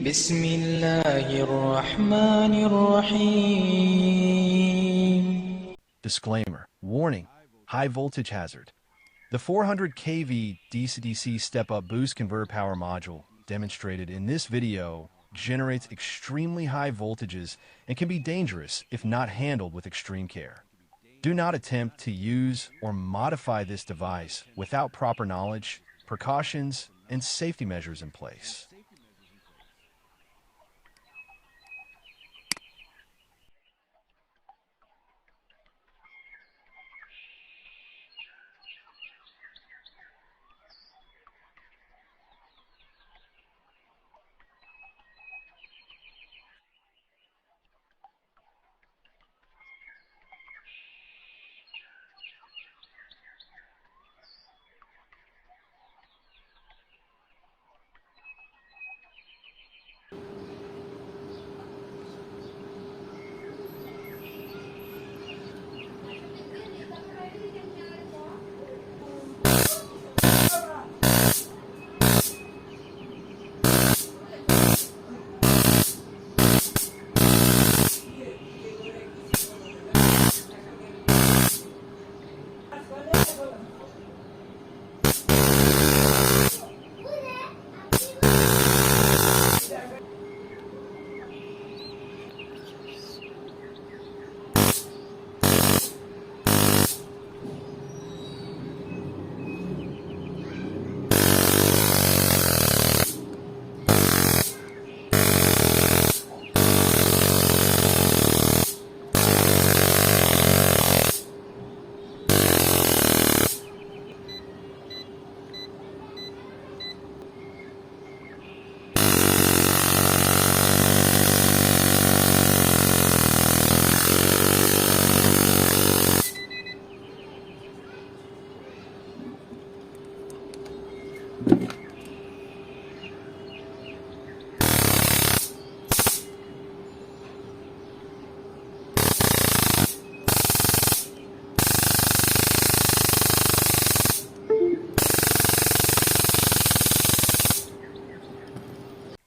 بسم الله الرحمن الرحيم. Disclaimer. Warning. High voltage hazard. The 400 kV DC-DC step-up boost converter power module demonstrated in this video generates extremely high voltages and can be dangerous if not handled with extreme care. Do not attempt to use or modify this device without proper knowledge, precautions, and safety measures in place.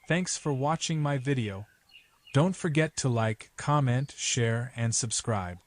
Thanks for watching my video. Don't forget to like, comment, share, and subscribe.